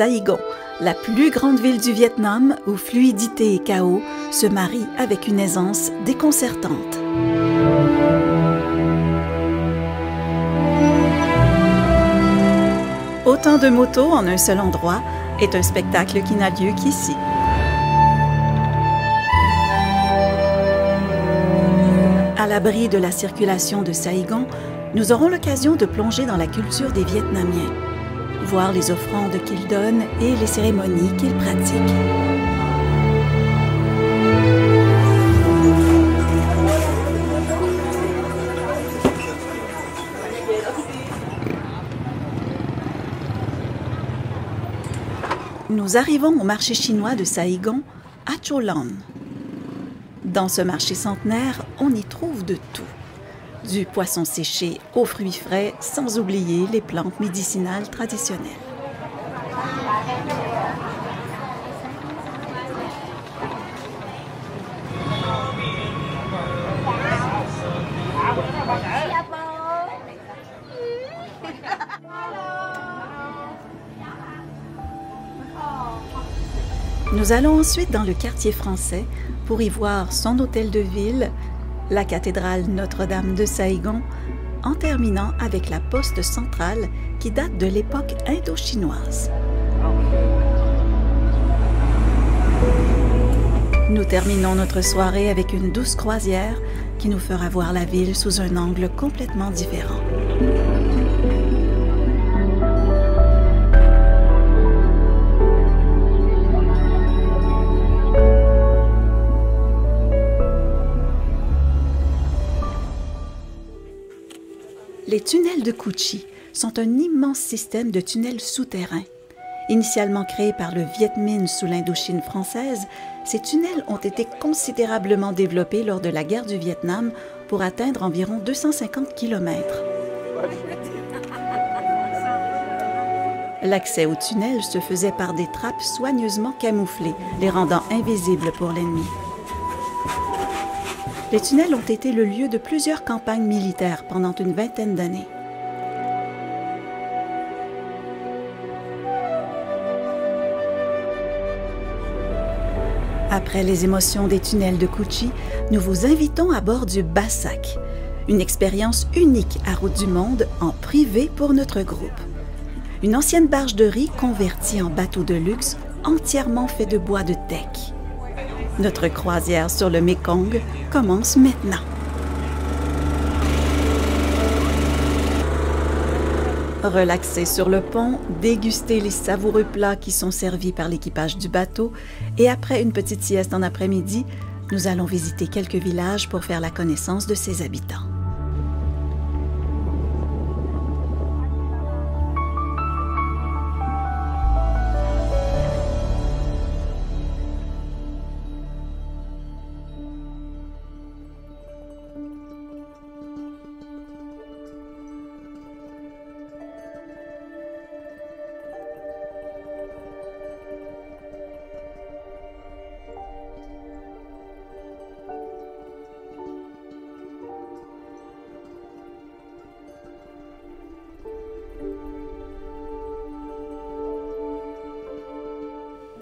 Saigon, la plus grande ville du Vietnam où fluidité et chaos se marient avec une aisance déconcertante. Autant de motos en un seul endroit est un spectacle qui n'a lieu qu'ici. À l'abri de la circulation de Saigon, nous aurons l'occasion de plonger dans la culture des Vietnamiens, voir les offrandes qu'ils donnent et les cérémonies qu'ils pratiquent. Nous arrivons au marché chinois de Saigon, à Cho Lon. Dans ce marché centenaire, on y trouve de tout. Du poisson séché aux fruits frais, sans oublier les plantes médicinales traditionnelles. Nous allons ensuite dans le quartier français pour y voir son hôtel de ville, la cathédrale Notre-Dame de Saigon, en terminant avec la poste centrale qui date de l'époque indo-chinoise. Nous terminons notre soirée avec une douce croisière qui nous fera voir la ville sous un angle complètement différent. Les tunnels de Cu Chi sont un immense système de tunnels souterrains. Initialement créés par le Viet Minh sous l'Indochine française, ces tunnels ont été considérablement développés lors de la guerre du Vietnam pour atteindre environ 250 km. L'accès aux tunnels se faisait par des trappes soigneusement camouflées, les rendant invisibles pour l'ennemi. Les tunnels ont été le lieu de plusieurs campagnes militaires pendant une vingtaine d'années. Après les émotions des tunnels de Cu Chi, nous vous invitons à bord du Bassac, une expérience unique à Route du Monde en privé pour notre groupe. Une ancienne barge de riz convertie en bateau de luxe entièrement fait de bois de teck. Notre croisière sur le Mekong commence maintenant. Relaxez sur le pont, dégustez les savoureux plats qui sont servis par l'équipage du bateau et après une petite sieste en après-midi, nous allons visiter quelques villages pour faire la connaissance de ses habitants.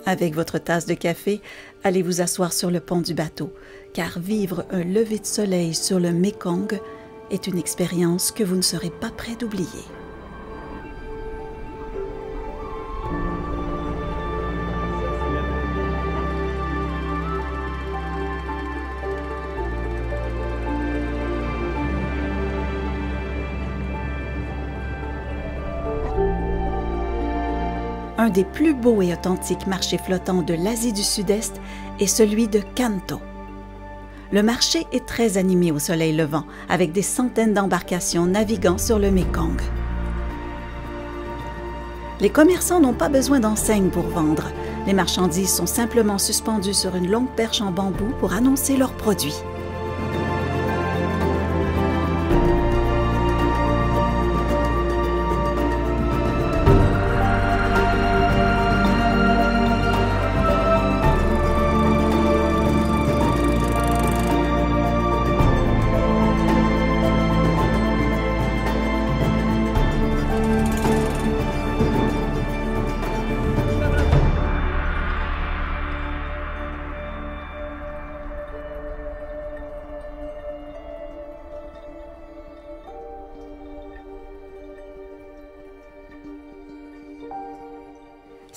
Avec votre tasse de café, allez vous asseoir sur le pont du bateau, car vivre un lever de soleil sur le Mekong est une expérience que vous ne serez pas prêt d'oublier. Un des plus beaux et authentiques marchés flottants de l'Asie du Sud-Est est celui de Can Tho. Le marché est très animé au soleil levant, avec des centaines d'embarcations naviguant sur le Mekong. Les commerçants n'ont pas besoin d'enseignes pour vendre. Les marchandises sont simplement suspendues sur une longue perche en bambou pour annoncer leurs produits.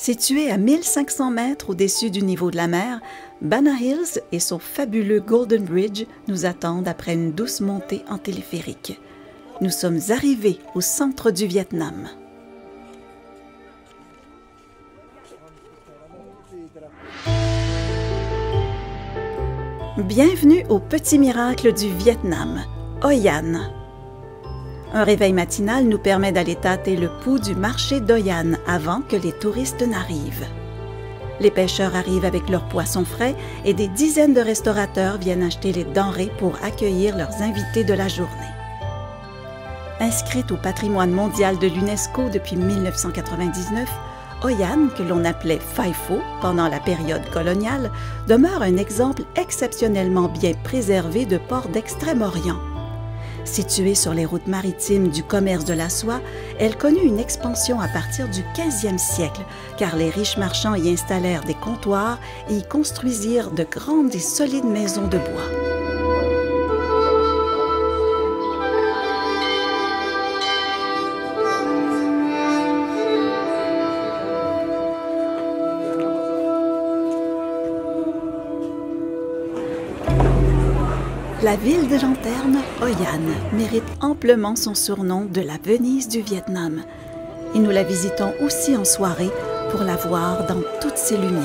Situé à 1500 mètres au-dessus du niveau de la mer, Bana Hills et son fabuleux Golden Bridge nous attendent après une douce montée en téléphérique. Nous sommes arrivés au centre du Vietnam. Bienvenue au petit miracle du Vietnam, Hoi An. Un réveil matinal nous permet d'aller tâter le pouls du marché d'Hoi An avant que les touristes n'arrivent. Les pêcheurs arrivent avec leurs poissons frais et des dizaines de restaurateurs viennent acheter les denrées pour accueillir leurs invités de la journée. Inscrite au patrimoine mondial de l'UNESCO depuis 1999, Hoi An, que l'on appelait Phay Pho pendant la période coloniale, demeure un exemple exceptionnellement bien préservé de port d'Extrême-Orient. Située sur les routes maritimes du commerce de la soie, elle connut une expansion à partir du 15e siècle, car les riches marchands y installèrent des comptoirs et y construisirent de grandes et solides maisons de bois. La ville de lanterne, Hoi An, mérite amplement son surnom de la Venise du Vietnam. Et nous la visitons aussi en soirée pour la voir dans toutes ses lumières.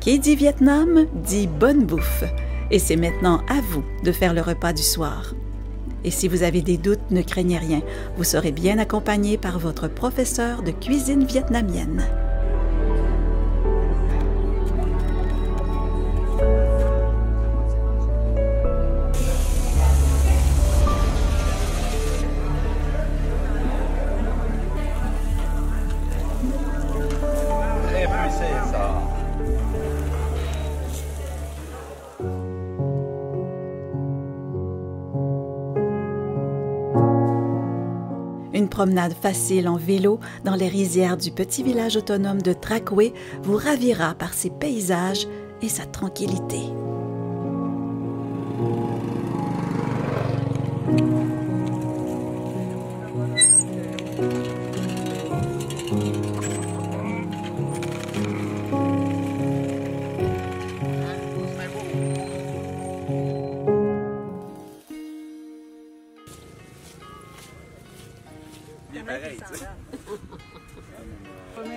Qui dit Vietnam, dit bonne bouffe. Et c'est maintenant à vous de faire le repas du soir. Et si vous avez des doutes, ne craignez rien. Vous serez bien accompagné par votre professeur de cuisine vietnamienne. Une promenade facile en vélo dans les rizières du petit village autonome de Trac Huê vous ravira par ses paysages et sa tranquillité.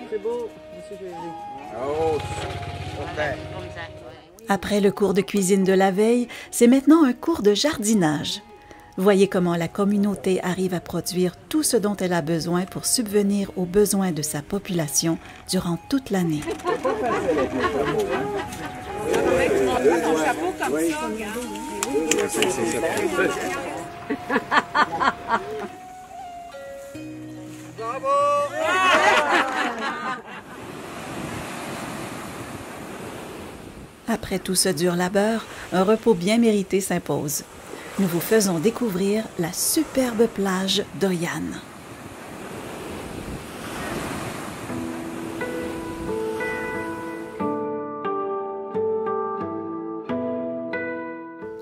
C'est beau, monsieur Jésus. Après le cours de cuisine de la veille, c'est maintenant un cours de jardinage. Voyez comment la communauté arrive à produire tout ce dont elle a besoin pour subvenir aux besoins de sa population durant toute l'année. Après tout ce dur labeur, un repos bien mérité s'impose. Nous vous faisons découvrir la superbe plage d'Hoi An.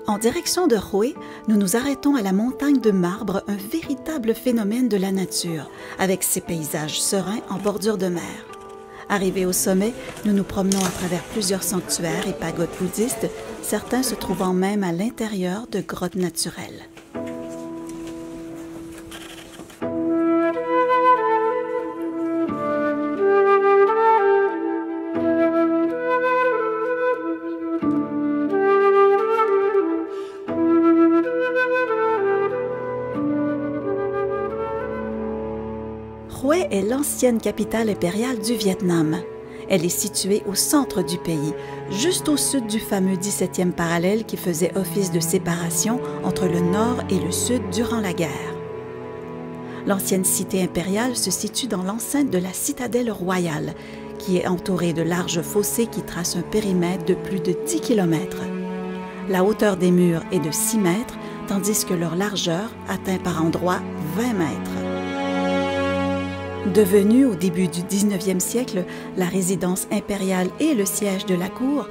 En direction de Hue, nous nous arrêtons à la montagne de marbre, un véritable phénomène de la nature, avec ses paysages sereins en bordure de mer. Arrivés au sommet, nous nous promenons à travers plusieurs sanctuaires et pagodes bouddhistes, certains se trouvant même à l'intérieur de grottes naturelles. Hue est l'ancienne capitale impériale du Vietnam. Elle est située au centre du pays, juste au sud du fameux 17e parallèle qui faisait office de séparation entre le nord et le sud durant la guerre. L'ancienne cité impériale se situe dans l'enceinte de la citadelle royale, qui est entourée de larges fossés qui tracent un périmètre de plus de 10 km. La hauteur des murs est de 6 mètres, tandis que leur largeur atteint par endroits 20 mètres. Devenue au début du 19e siècle la résidence impériale et le siège de la cour,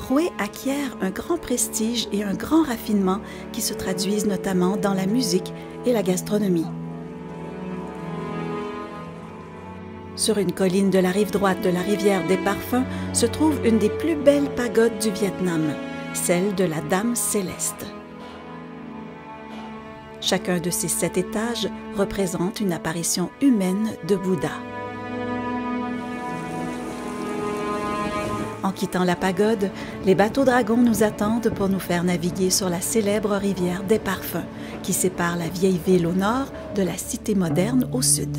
Roué acquiert un grand prestige et un grand raffinement qui se traduisent notamment dans la musique et la gastronomie. Sur une colline de la rive droite de la rivière des Parfums se trouve une des plus belles pagodes du Vietnam, celle de la Dame Céleste. Chacun de ces 7 étages représente une apparition humaine de Bouddha. En quittant la pagode, les bateaux dragons nous attendent pour nous faire naviguer sur la célèbre rivière des Parfums, qui sépare la vieille ville au nord de la cité moderne au sud.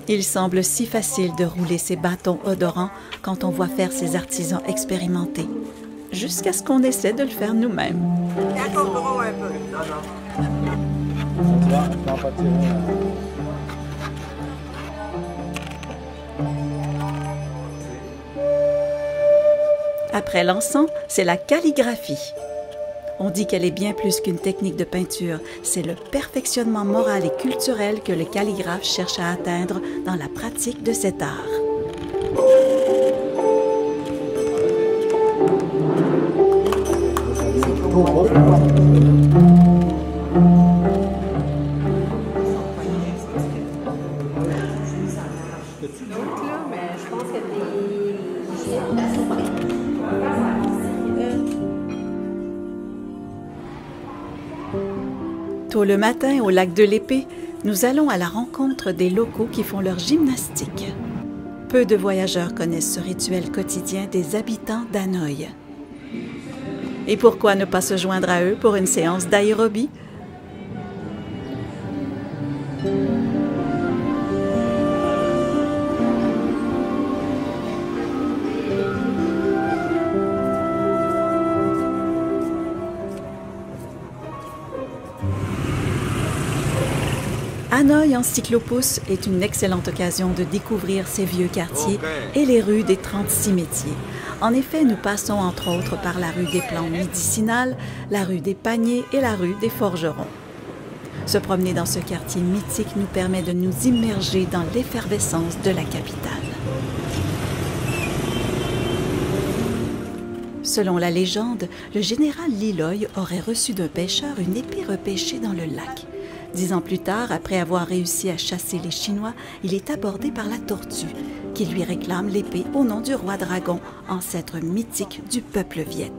Il semble si facile de rouler ces bâtons odorants quand on voit faire ces artisans expérimentés, jusqu'à ce qu'on essaie de le faire nous-mêmes. Après l'encens, c'est la calligraphie. On dit qu'elle est bien plus qu'une technique de peinture. C'est le perfectionnement moral et culturel que le calligraphe cherche à atteindre dans la pratique de cet art. Tôt le matin, au lac de l'Épée, nous allons à la rencontre des locaux qui font leur gymnastique. Peu de voyageurs connaissent ce rituel quotidien des habitants d'Hanoï. Et pourquoi ne pas se joindre à eux pour une séance d'aérobie? Hanoï en cyclopousse est une excellente occasion de découvrir ces vieux quartiers et les rues des 36 métiers. En effet, nous passons entre autres par la rue des plantes médicinales, la rue des paniers et la rue des forgerons. Se promener dans ce quartier mythique nous permet de nous immerger dans l'effervescence de la capitale. Selon la légende, le général Li Loi aurait reçu d'un pêcheur une épée repêchée dans le lac. 10 ans plus tard, après avoir réussi à chasser les Chinois, il est abordé par la tortue, qui lui réclame l'épée au nom du roi dragon, ancêtre mythique du peuple viet.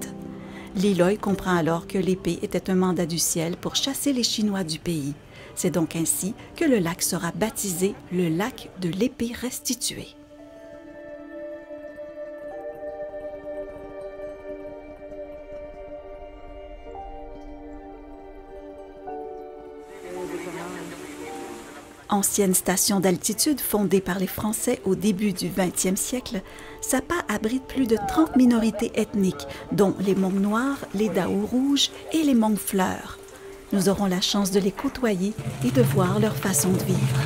Li Loi comprend alors que l'épée était un mandat du ciel pour chasser les Chinois du pays. C'est donc ainsi que le lac sera baptisé le lac de l'épée restituée. Ancienne station d'altitude fondée par les Français au début du 20e siècle, Sapa abrite plus de 30 minorités ethniques, dont les Hmong noirs, les Dao rouges et les Hmong fleurs. Nous aurons la chance de les côtoyer et de voir leur façon de vivre.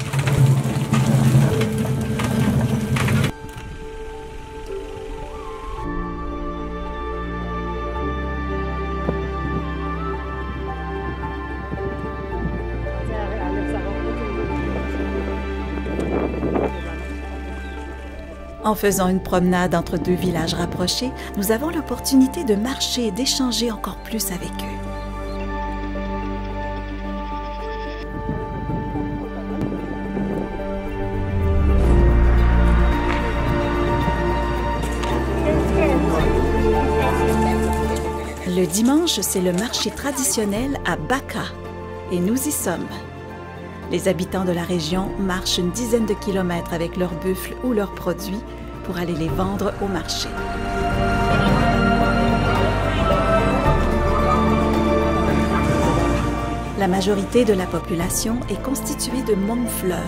En faisant une promenade entre 2 villages rapprochés, nous avons l'opportunité de marcher et d'échanger encore plus avec eux. Le dimanche, c'est le marché traditionnel à Baka, et nous y sommes. Les habitants de la région marchent une dizaine de kilomètres avec leurs buffles ou leurs produits pour aller les vendre au marché. La majorité de la population est constituée de Hmong fleurs,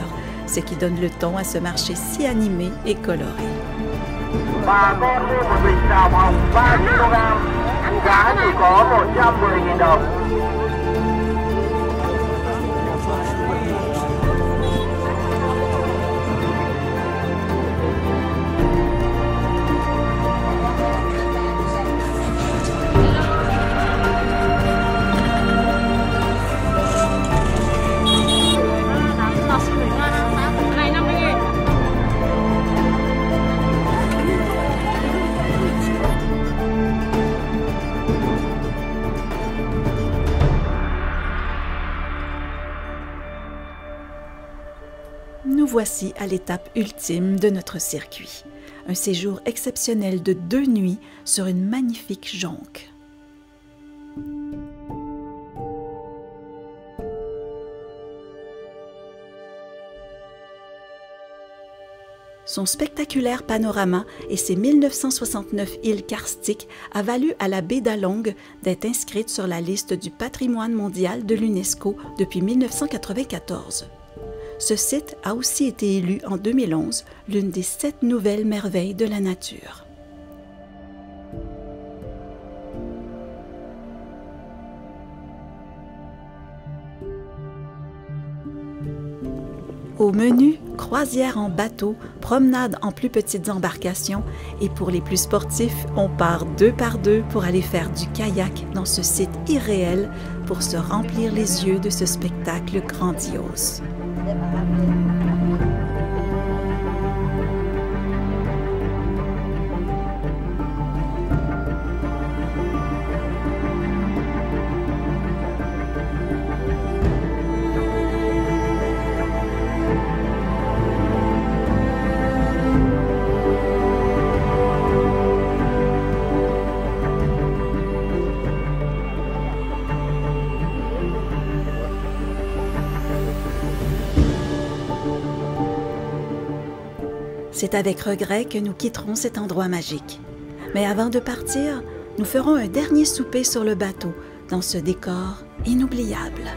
ce qui donne le ton à ce marché si animé et coloré. nous voici à l'étape ultime de notre circuit. Un séjour exceptionnel de 2 nuits sur une magnifique jonque. Son spectaculaire panorama et ses 1969 îles karstiques a valu à la baie d'Along d'être inscrite sur la liste du patrimoine mondial de l'UNESCO depuis 1994. Ce site a aussi été élu en 2011 l'une des 7 nouvelles merveilles de la nature. Au menu, croisière en bateau, promenade en plus petites embarcations et pour les plus sportifs, on part 2 par 2 pour aller faire du kayak dans ce site irréel pour se remplir les yeux de ce spectacle grandiose. C'est avec regret que nous quitterons cet endroit magique. Mais avant de partir, nous ferons un dernier souper sur le bateau, dans ce décor inoubliable.